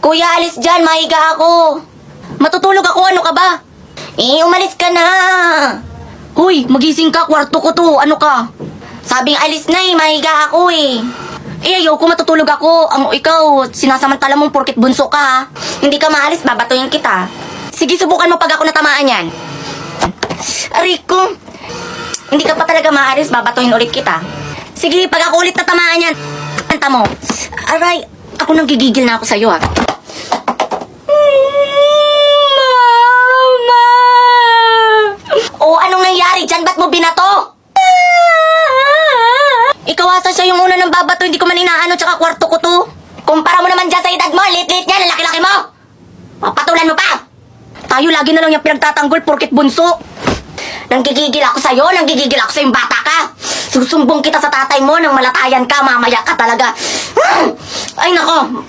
Kuya, alis dyan. Mahiga ako. Matutulog ako. Ano ka ba? Umalis ka na. Hoy, magising ka. Kwarto ko to. Ano ka? Sabing alis na mahiga ako ayoko matutulog ako. Ikaw, sinasamantala mong porkit bunso ka ha. Hindi ka maalis, babatuin kita. Sige, subukan mo pag ako natamaan yan. Rico, hindi ka pa talaga maalis, babatuin ulit kita. Sige, pag ako ulit natamaan yan, kanta mo. Aray, ako nang gigigil na ako sa'yo ha. Mama! O, anong nangyari dyan? Ba't mo binato? Ikaw asa siya yung una ng babato, hindi ko man inaano, tsaka kwarto ko to. Kumpara mo naman dyan sa edad mo, lit-lit niya, lalaki-laki mo. Patulan mo pa. Tayo lagi na lang yung pinagtatanggol porkit bunso. Nanggigigil ako sa'yo, nanggigigil ako sa'yong bata ka. Susumbong kita sa tatay mo nang malatayan ka, mamaya ka talaga. Ay nako.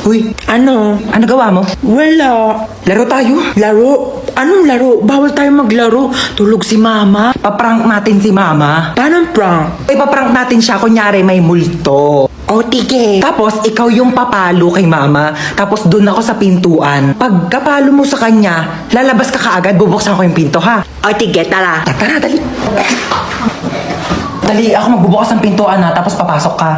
Uy, ano? Ano gawa mo? Wala. Laro tayo? Laro? Anong laro? Bawal tayo maglaro. Tulog si mama. Paprank natin si mama. Paano prank? Paprank natin siya, kunyari may multo. O, tige. Tapos, ikaw yung papalo kay mama. Tapos, dun ako sa pintuan. Pag kapalo mo sa kanya, lalabas ka kaagad, bubuksan ko yung pinto, ha? O, tige, tara. Tara, dali. Dali, ako magbubukas ng pintuan, ha? Tapos, papasok ka.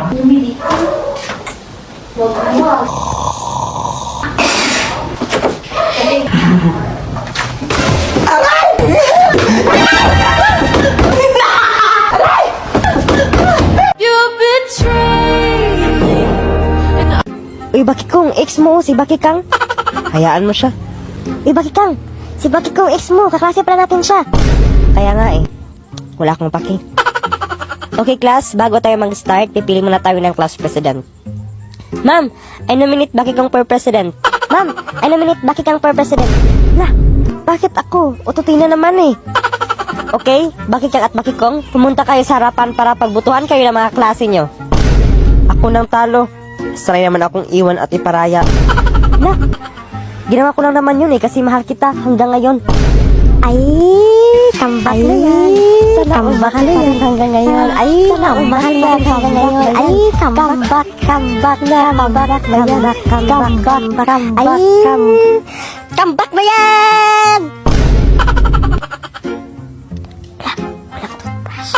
Uy, Baki Kong, ex mo, si Baki Kang. Hayaan mo siya. Uy, Baki Kang, si Baki Kong, ex mo, kaklase pala natin siya. Kaya nga wala akong paki. Okay, class, bago tayo mag-start, pipili muna tayo ng class president. Ma'am, I nominate Baki Kong for president. Ma'am, I nominate Baki Kang for president. Lah, bakit ako? Ututin na naman Okay, Baki Kang at Baki Kong, pumunta kayo sa harapan para pagbutuhan kayo ng mga klase nyo. Ako nang talo. Sanay naman akong iwan at iparaya. Na, ginawa ko lang naman yun kasi mahal kita hanggang ngayon. Ay, kambak na yan. Kambak na yan hanggang ngayon. Ay, mahal na yan hanggang ngayon. Ay, kambak, kambak na, kambak na yan. Kambak, ay, kambak na yan! Wala ko toothbrush.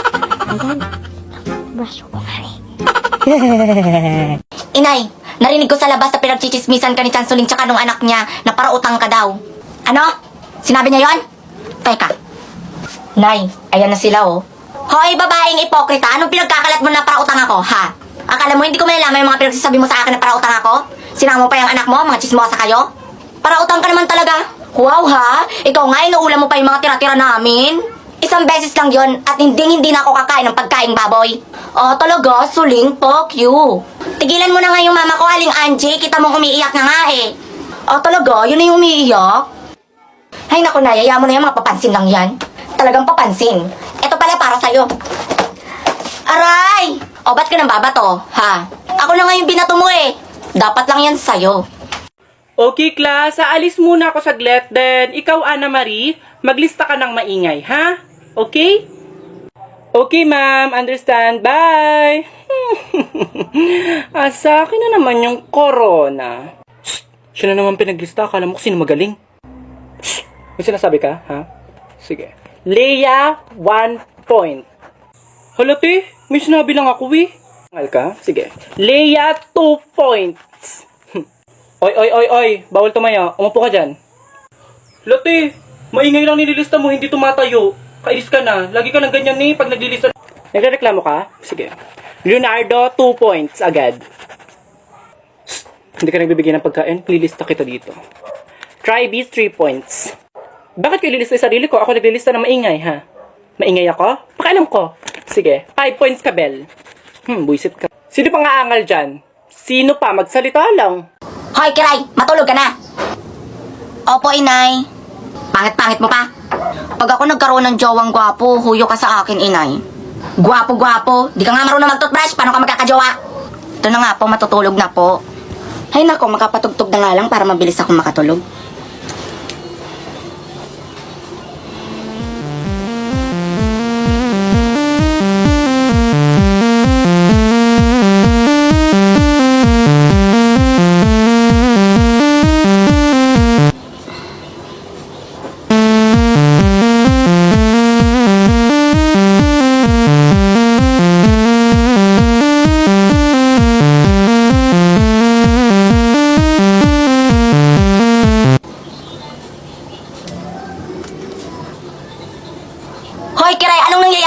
Ayan, toothbrush ko nga Inay, narinig ko sa labas na pinagchichismisan ka ni Chansuling tsaka nung anak niya na parautang ka daw. Ano? Sinabi niya yon? Teka. Nay, ayan na sila Hoy, babaeng ipokrita, anong pinagkakalat mo na parautang ako, ha? Akala mo hindi ko malalaman yung mga pinagsasabi mo sa akin na parautang ako? Sinama mo pa yung anak mo, mga chismosa kayo? Parautang ka naman talaga. Wow ha? Ikaw nga, inuulam mo pa yung mga tira-tira namin. Isang beses lang yon at hindi na ako kakain ng pagkaing baboy. Talaga, Suling, fuck you. Tigilan mo na nga yung mama ko, Aling Angie. Kita mong umiiyak na nga talaga, yun na yung umiiyak? Ay naku, nayaya mo na yung mga papansin lang yan. Talagang papansin. Ito pala para sa'yo. Aray! Ba't ka nang babato, ha? Ako na nga yung binato mo Dapat lang yan sa'yo. Okay, class. Aalis muna ako saglit. Then, ikaw, Ana Marie, maglista ka ng maingay, ha? Okay? Okay, ma'am. Understand. Bye! Sa akin na naman yung corona. Shh! Siya na naman pinaglista. Akala mo kung sino magaling. Shh! May sinasabi ka, ha? Sige. Leia, 1 point. Halati, may sinabi lang ako, Angal ka? Sige. Leia, 2 points. Oy, bawal tumaya. Umupo ka dyan. Lati, maingay lang nililista mo, hindi tumatayo. Kailis ka na. Lagi ka lang ganyan pag naglilista. Nagreklamo ka? Sige. Leonardo, 2 points agad. Shh, hindi ka nagbibigay ng pagkain, lilista kita dito. Try-bees, 3 points. Bakit ko ililista yung sarili ko? Ako naglilista ng maingay, ha? Maingay ako? Pakialam ko. Sige, 5 points ka, Bel. Buisit ka. Sino pang aangal dyan? Sino pa? Magsalita lang. Hoy, Kiray! Matulog ka na! Opo, inay. Pangit-pangit mo pa. Pag ako nagkaroon ng jowang gwapo, huyo ka sa akin, inay. Gwapo-gwapo. Di ka nga marunong mag-toothbrush. Paano ka magkakajowa? Ito na nga po, matutulog na po. Ay nako, makapatugtog na nga lang para mabilis akong makatulog.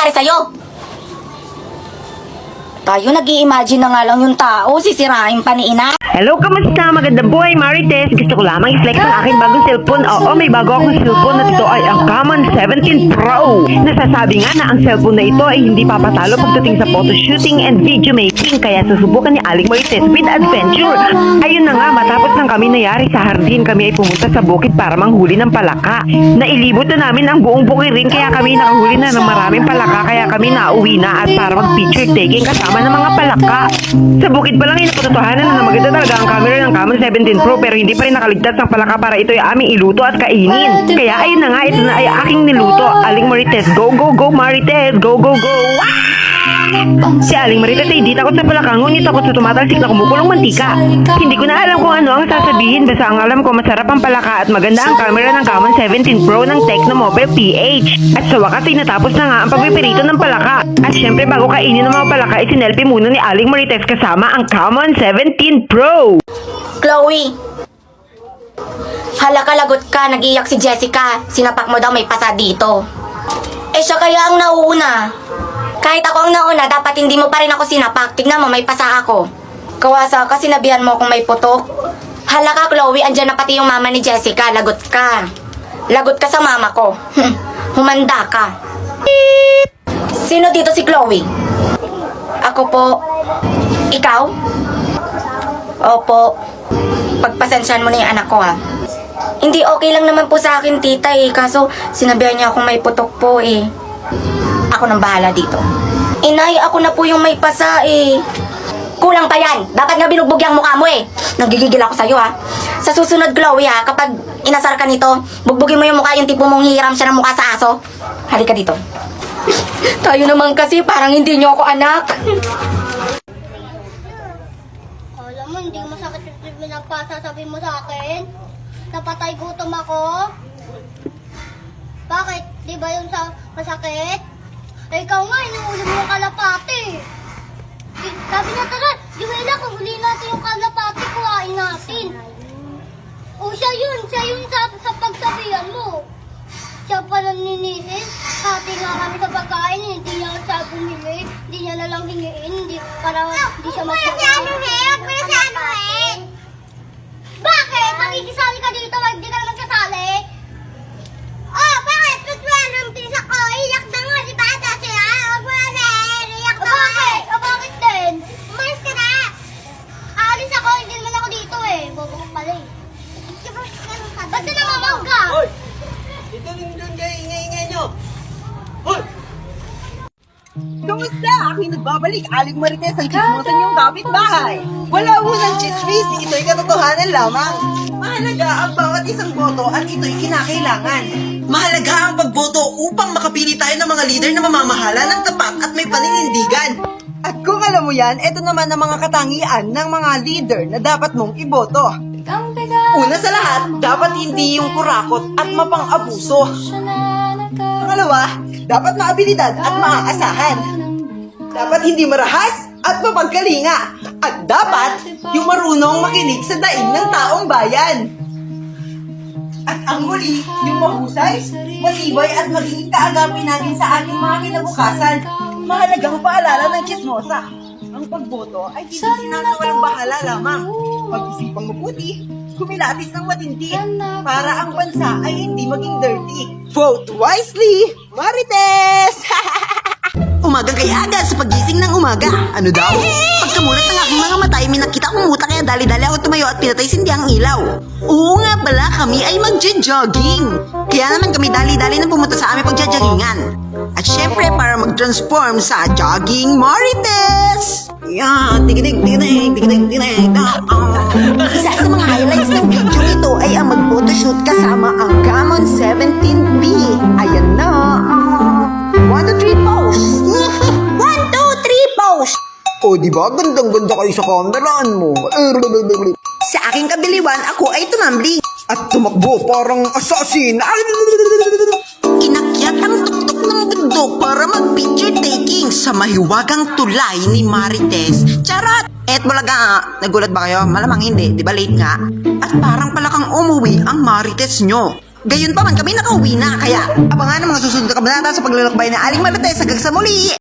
nangyari sa'yo? Tayo nag-i-imagine na nga lang yung tao, sisirain pa ni ina. Hello, kamusta? Magandang buhay, Marites. Gusto ko lamang i-flex ang aking bagong cellphone. Oo, may bago akong cellphone at ito ay ang Camon 17 Pro. Nasasabi nga na ang cellphone na ito ay hindi papatalo pagdating sa photo shooting and video making. Kaya susubukan ni Aling Marites with adventure. Ayun na nga, matapos ng kami nayari sa hardin, kami ay pumunta sa bukid para manghuli ng palaka. Nailibot na namin ang buong bukirin kaya kami nakahuli na ng maraming palaka. Kaya kami nauwi na at para mag-picture taking kasama ng mga palaka. Sa bukid pa lang ay napatutuhanan na maganda talaga ang camera ng Camon 17 Pro pero hindi pa rin nakaligtas ng palaka para ito ay aming iluto at kainin. Kaya ayun na nga, ito na ay aking niluto. Aling Marites, go go go Marites, go go go! Si Aling Marites ay di takot sa palaka, ngunit takot sa tumatalsik na kumukulong mantika. Hindi ko na alam kung ano ang sasabihin, basta ang alam ko masarap ang palaka at maganda ang camera ng Camon 17 Pro ng Tecno Mobile PH. At sa wakas ay natapos na nga ang pagpipirito ng palaka. At syempre bago kainin ng mga palaka ay sinelfie muna ni Aling Marites kasama ang Camon 17 Pro. Chloe! Hala ka, lagot ka, nag-iyak si Jessica. Sinapak mo daw may pasa dito. Eh siya kaya ang nauuna. Kahit ako ang nauna, dapat hindi mo pa rin ako sinapak. Tignan mo, may pasa ako. Kawasa ka, sinabihan mo kung may putok. Hala ka, Chloe, andyan na pati yung mama ni Jessica. Lagot ka. Lagot ka sa mama ko. Humanda ka. Sino dito si Chloe? Ako po. Ikaw? Opo. Pagpasensyahan mo na yung anak ko, ha. Hindi okay lang naman po sa akin, tita, eh. Kaso, sinabihan niya akong may putok po, eh. Ako nang bahala dito. Inay, ako na po yung may pasa, eh. Kulang pa yan. Dapat nga binugbog yung mukha mo, eh. Nagigigil ako sa'yo, ha. Sa susunod, Chloe, ha, kapag inasar ka nito, bugbugin mo yung mukha, yung tipo mong hiram siya ng mukha sa aso. Halika dito. Tayo naman kasi, parang hindi niyo ako anak. Alam mo, hindi masakit yung pinagpasasabi mo sa akin. Napatay gutom ako. Bakit? Di ba yung sa masakit? Eh, ikaw nga, inuulim mo yung kalapati. Sabi na tara, Juwela, kung huli natin yung kalapati, kuhain natin. O siya yun sa pagsabihan mo. Siya pala ninisin, hati nga kami sa pagkain, hindi niya siya bumili, hindi niya na lang hingiin, para hindi siya magsasabi. Bakit? Makikisali ka dito, hindi ka na magsasali? Oh, bakit? Tutwala ng pisa ko, iyak na nga, di ba? Dati huwag mo na iyak na nga. Bakit? Bakit din? Umalis ka na. Aalis ako, hindi naman ako dito eh. Bobo ko pala eh. Ba't ka namamangga? Ito rin doon kayo, ingay-ingay nyo. Hoy! Kamusta? Aking nagbabalik, Aling Marites ang chismosan niyong kapitbahay. Wala mo ng chismis, ito'y katotohanan lamang. Mahalaga ang bawat isang boto at ito'y kinakailangan. Mahalaga ang pagboto upang makapili tayo ng mga leader na mamamahala ng tapat at may paninindigan. At kung alam mo yan, ito naman ang mga katangian ng mga leader na dapat mong iboto. Una sa lahat, dapat hindi yung kurakot at mapang-abuso. Pangalawa, dapat maabilidad at maaasahan. Dapat hindi marahas at mapagkalinga. At dapat yung marunong makinig sa daing ng taong bayan. At ang huli, yung mahusay, matibay at magiging kaagapin natin sa ating mga kinabukasan. Mahalagang paalala ng chismosa. Ang pagboto ay hindi sinasawalang bahala lamang. Pag-isipang mabuti, kumilatis ng matindi para ang bansa ay hindi maging dirty. Vote wisely, Marites! Umaga kay aga sa pagising ng umaga. Ano daw? Pagkamulat ng aking mga mata ay may nakita kong muta kaya dali-dali ako tumayo at pinatay sindi ang ilaw. Oo nga pala, kami ay magja-jogging. Kaya naman kami dali-dali na pumunta sa aming pagja-joggingan. At syempre para mag-transform sa Jogging Marites! Yan, tigidig. Isa sa mga highlights ng video ito ay ang mag-photoshoot kasama ang Camon 17B. Ayan na. 1, 2, 3, pose! 1, 2, 3, pose! O diba, gandang-ganda kayo sa kameraan mo. Sa aking kabiliwan, ako ay tumambling. At tumakbo parang assassin. Inakyat ang tuktok ng bundok para mag-picture taking sa mahiwagang tulay ni Marites. Charot! Et bulaga, nagulat ba kayo? Malamang hindi, di ba late nga? At parang pala kang umuwi ang Marites nyo. Gayon pa man kami nakauwi na, kaya abangan ang mga susunod na kabanata sa paglalakbay na Aling Marites hanggang sa muli!